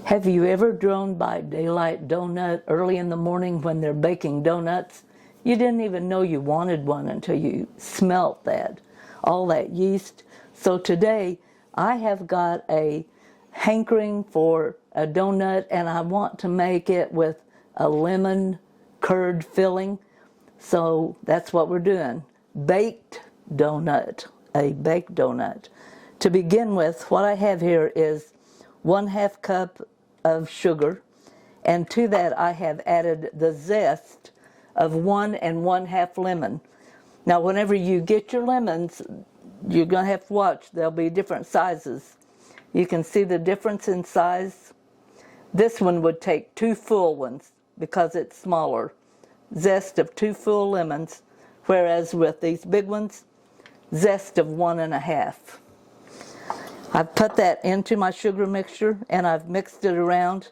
Have you ever drone by Daylight Donut early in the morning when they're baking donuts? You didn't even know you wanted one until you smelt that, all that yeast. So today I have got a hankering for a donut, and I want to make it with a lemon curd filling. So that's what we're doing. Baked donut, a baked donut. To begin with, what I have here is 1/2 cup of sugar, and to that I have added the zest of 1 1/2 lemon. Now whenever you get your lemons, you're going to have to watch. There'll be different sizes. You can see the difference in size. This one would take 2 full ones because it's smaller. Zest of 2 full lemons, whereas with these big ones, zest of 1 1/2. I've put that into my sugar mixture and I've mixed it around,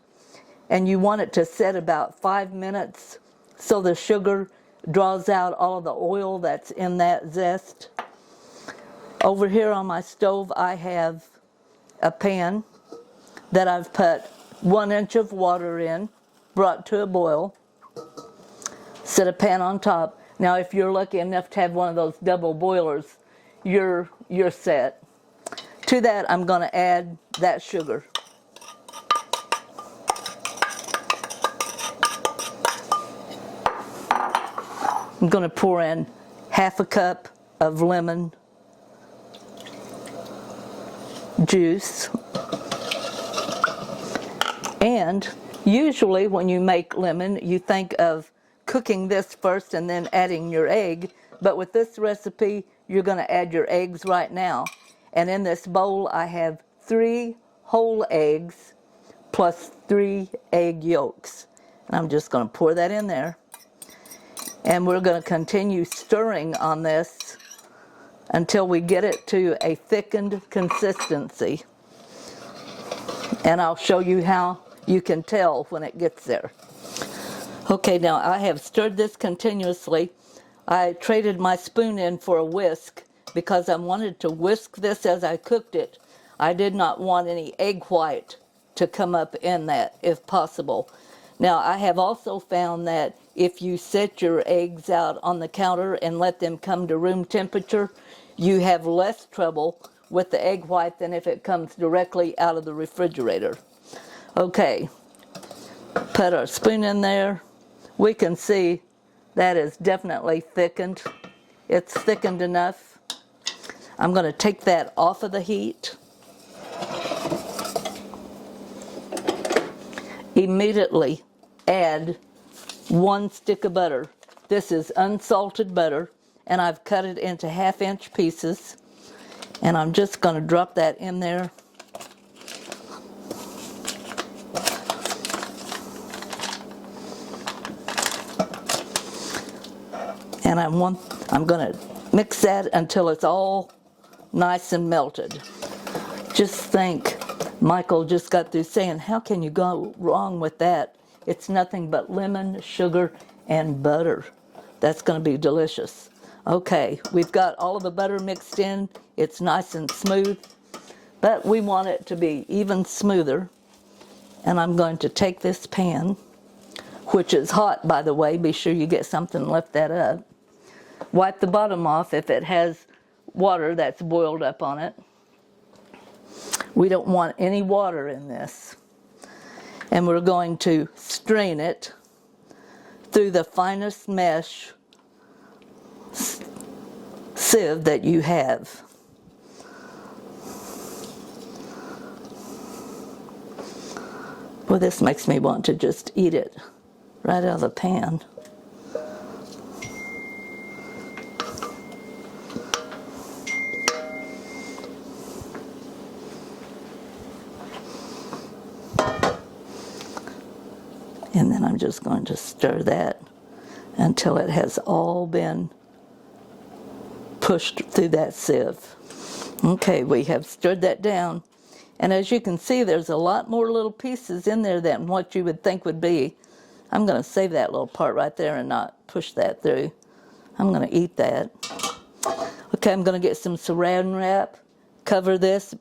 and you want it to set about 5 minutes so the sugar draws out all of the oil that's in that zest. Over here on my stove I have a pan that I've put 1 inch of water in, brought to a boil. Set a pan on top. Now if you're lucky enough to have one of those double boilers, you're set. To that I'm going to add that sugar. I'm going to pour in 1/2 cup of lemon juice. And usually when you make lemon, you think of cooking this first and then adding your egg, but with this recipe you're going to add your eggs right now. And in this bowl I have 3 whole eggs plus 3 egg yolks, and I'm just going to pour that in there, and we're going to continue stirring on this until we get it to a thickened consistency, and I'll show you how you can tell when it gets there. Okay, now I have stirred this continuously. I traded my spoon in for a whisk because I wanted to whisk this as I cooked it. I did not want any egg white to come up in that if possible. Now I have also found that if you set your eggs out on the counter and let them come to room temperature, you have less trouble with the egg white than if it comes directly out of the refrigerator. Okay, put our spoon in there. We can see that is definitely thickened. It's thickened enough. I'm going to take that off of the heat. Immediately add 1 stick of butter. This is unsalted butter, and I've cut it into 1/2 inch pieces, and I'm just going to drop that in there. And I'm going to mix that until it's all nice and melted. Just think, Michael just got through saying, how can you go wrong with that? It's nothing but lemon, sugar, and butter. That's going to be delicious. Okay, we've got all of the butter mixed in. It's nice and smooth, but we want it to be even smoother. And I'm going to take this pan, which is hot, by the way. Be sure you get something to lift that up. Wipe the bottom off if it has water that's boiled up on it. We don't want any water in this. And we're going to strain it through the finest mesh sieve that you have. Well, this makes me want to just eat it right out of the pan. And then I'm just going to stir that until it has all been pushed through that sieve. Okay, we have stirred that down. And as you can see, there's a lot more little pieces in there than what you would think would be. I'm going to save that little part right there and not push that through. I'm going to eat that. Okay, I'm going to get some saran wrap, cover this,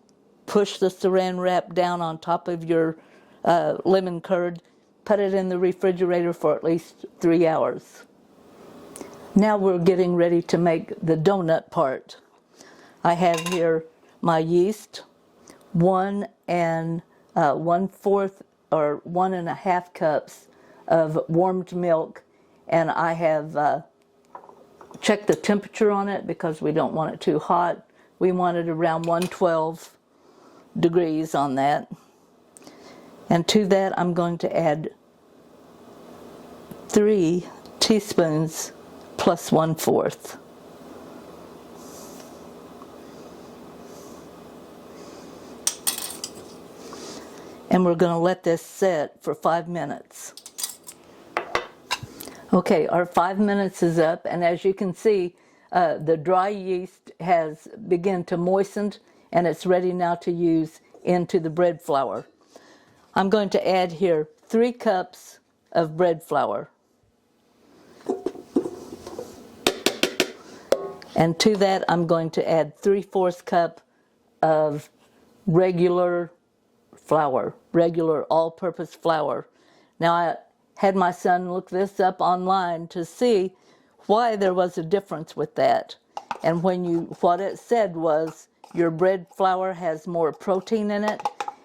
push the saran wrap down on top of your lemon curd. Put it in the refrigerator for at least 3 hours. Now we're getting ready to make the donut part. I have here my yeast, 1 1/4 or 1 1/2 cups of warmed milk, and I have checked the temperature on it because we don't want it too hot. We want it around 112 degrees on that. And to that I'm going to add 3 teaspoons plus 1/4. And we're going to let this set for 5 minutes. Okay, our 5 minutes is up, and as you can see, the dry yeast has begun to moisten, and it's ready now to use into the bread flour. I'm going to add here 3 cups of bread flour. And to that I'm going to add 3/4 cup of regular flour, regular all-purpose flour. Now I had my son look this up online to see why there was a difference with that. And what it said was your bread flour has more protein in it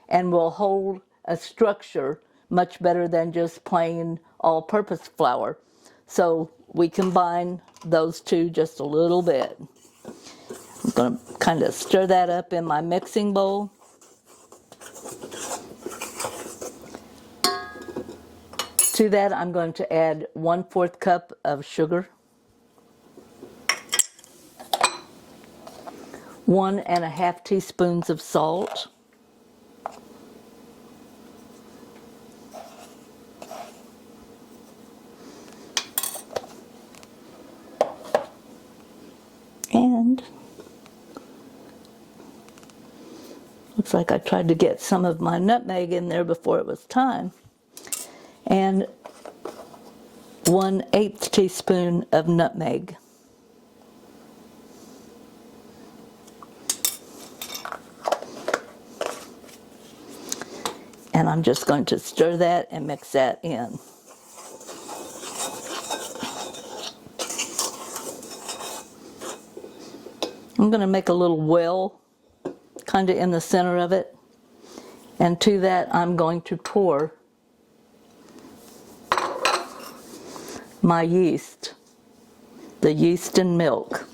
and will hold a structure much better than just plain all-purpose flour. So we combine those two just a little bit. I'm going to kind of stir that up in my mixing bowl. To that I'm going to add 1/4 cup of sugar, 1 1/2 teaspoons of salt, and looks like I tried to get some of my nutmeg in there before it was time, and 1/8 teaspoon of nutmeg. And I'm just going to stir that and mix that in. I'm going to make a little well kind of in the center of it, and to that I'm going to pour my yeast, the yeast and milk.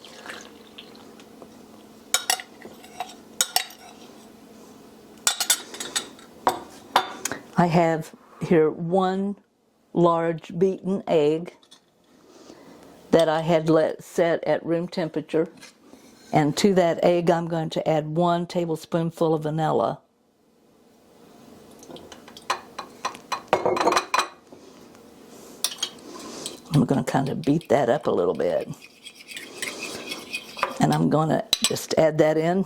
I have here 1 large beaten egg that I had let set at room temperature, and to that egg I'm going to add 1 tablespoonful of vanilla. I'm going to kind of beat that up a little bit, and I'm going to just add that in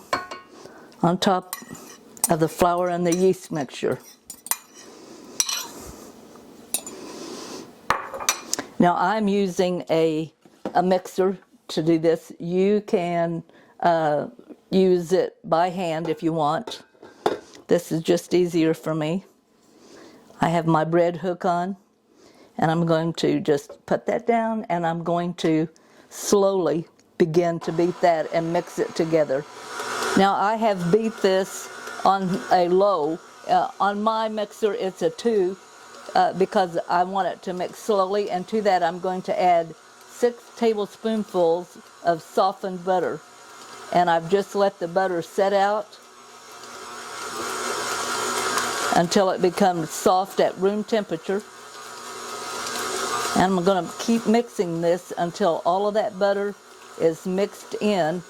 on top of the flour and the yeast mixture. Now I'm using a mixer to do this. You can use it by hand if you want. This is just easier for me. I have my bread hook on, and I'm going to just put that down, and I'm going to slowly begin to beat that and mix it together. Now I have beat this on a low. On my mixer it's a 2 because I want it to mix slowly, and to that I'm going to add 6 tablespoonfuls of softened butter. And I've just let the butter set out until it becomes soft at room temperature. And I'm going to keep mixing this until all of that butter is mixed in.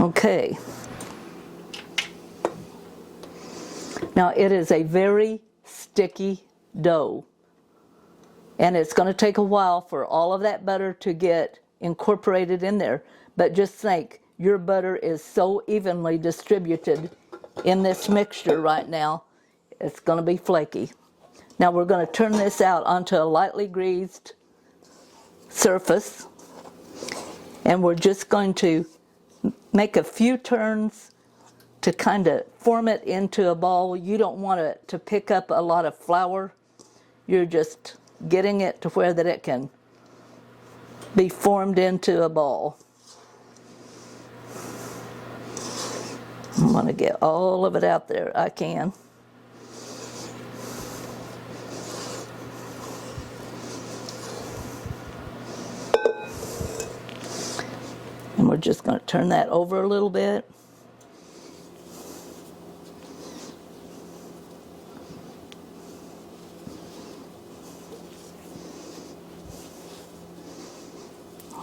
Okay. Now it is a very sticky dough, and it's going to take a while for all of that butter to get incorporated in there. But just think, your butter is so evenly distributed in this mixture right now, it's going to be flaky. Now we're going to turn this out onto a lightly greased surface, and we're just going to make a few turns to kind of form it into a ball. You don't want it to pick up a lot of flour. You're just getting it to where that it can be formed into a ball. I want to get all of it out there I can. And we're just going to turn that over a little bit.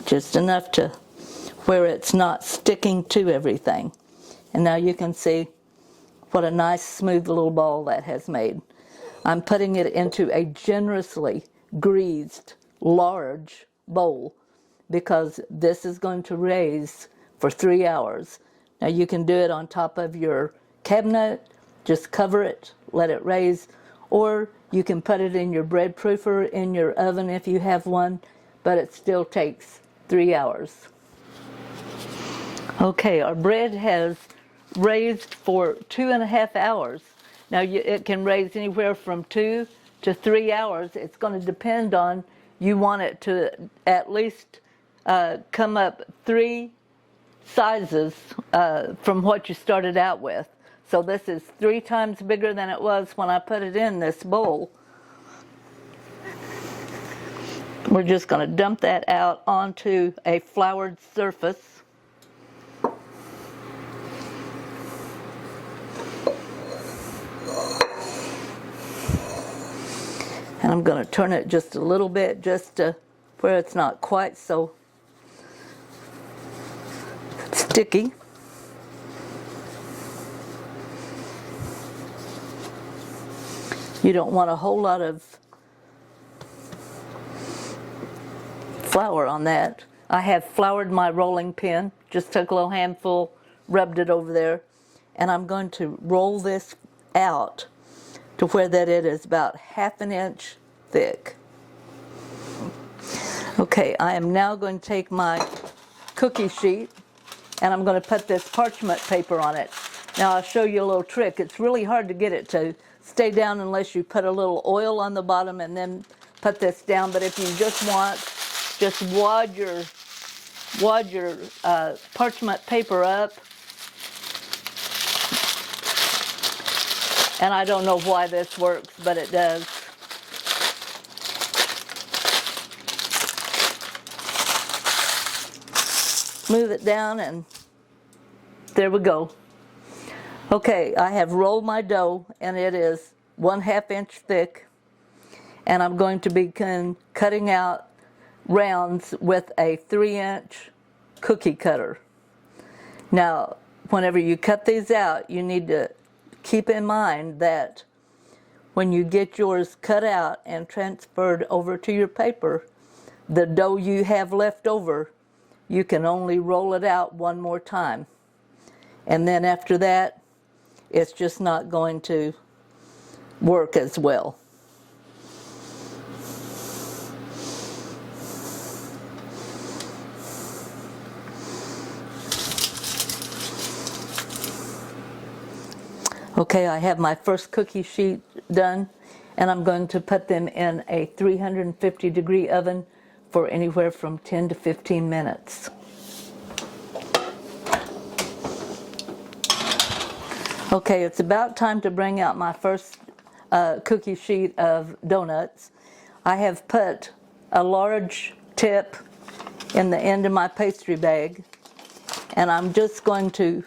Just enough to where it's not sticking to everything. And now you can see what a nice smooth little ball that has made. I'm putting it into a generously greased large bowl because this is going to raise for 3 hours. Now you can do it on top of your cabinet, just cover it, let it raise, or you can put it in your bread proofer in your oven if you have one, but it still takes 3 hours. Okay, our bread has raised for 2.5 hours. Now it can raise anywhere from 2 to 3 hours. It's going to depend on, you want it to at least come up 3 sizes from what you started out with. So this is 3 times bigger than it was when I put it in this bowl. We're just going to dump that out onto a floured surface. And I'm going to turn it just a little bit, just to where it's not quite so sticky. You don't want a whole lot of flour on that. I have floured my rolling pin, just took a little handful, rubbed it over there, and I'm going to roll this out to where that it is about 1/2 inch thick. Okay, I am now going to take my cookie sheet and I'm going to put this parchment paper on it. Now I'll show you a little trick. It's really hard to get it to stay down unless you put a little oil on the bottom and then put this down, but if you just wad your parchment paper up. And I don't know why this works, but it does. Move it down and there we go. Okay, I have rolled my dough and it is 1/2 inch thick. And I'm going to begin cutting out rounds with a 3-inch cookie cutter. Now, whenever you cut these out, you need to keep in mind that when you get yours cut out and transferred over to your paper, the dough you have left over, you can only roll it out one more time. And then after that, it's just not going to work as well. Okay, I have my first cookie sheet done, and I'm going to put them in a 350-degree oven for anywhere from 10 to 15 minutes. Okay, it's about time to bring out my first cookie sheet of donuts. I have put a large tip in the end of my pastry bag, and I'm just going to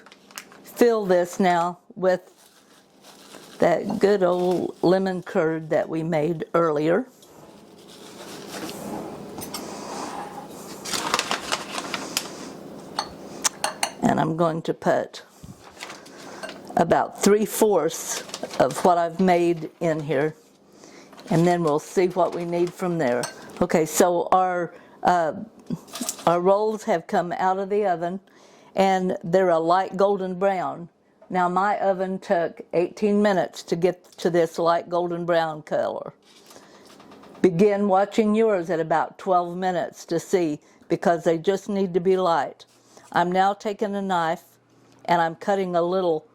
fill this now with that good old lemon curd that we made earlier. And I'm going to put about 3/4 of what I've made in here, and then we'll see what we need from there. Okay, so our rolls have come out of the oven and they're a light golden brown. Now my oven took 18 minutes to get to this light golden brown color. Begin watching yours at about 12 minutes to see, because they just need to be light. I'm now taking a knife and I'm cutting a little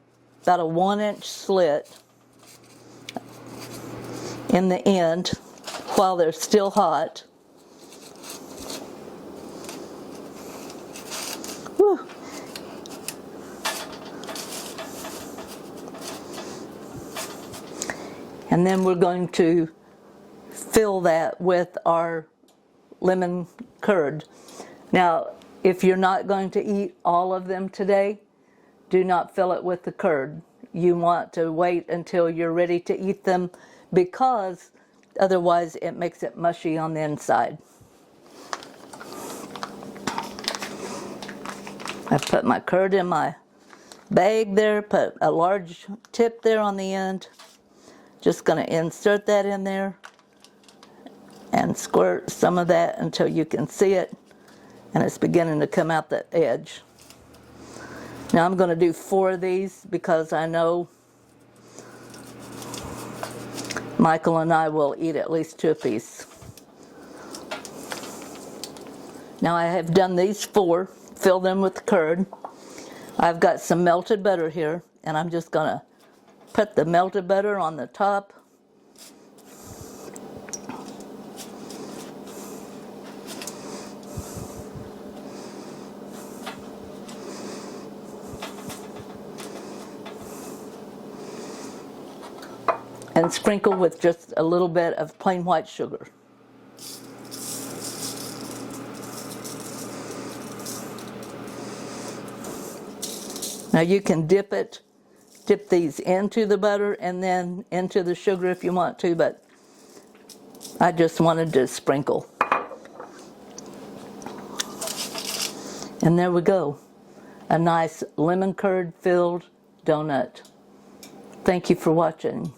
about a 1-inch slit in the end while they're still hot. Whew. And then we're going to fill that with our lemon curd. Now, if you're not going to eat all of them today, do not fill it with the curd. You want to wait until you're ready to eat them, because otherwise it makes it mushy on the inside. I've put my curd in my bag there, put a large tip there on the end. Just going to insert that in there and squirt some of that until you can see it, and it's beginning to come out the edge. Now I'm going to do 4 of these because I know Michael and I will eat at least 2 apiece. Now I have done these 4, fill them with curd. I've got some melted butter here, and I'm just going to put the melted butter on the top. And sprinkle with just a little bit of plain white sugar. Now you can dip these into the butter and then into the sugar if you want to, but I just wanted to sprinkle. And there we go. A nice lemon curd filled donut. Thank you for watching.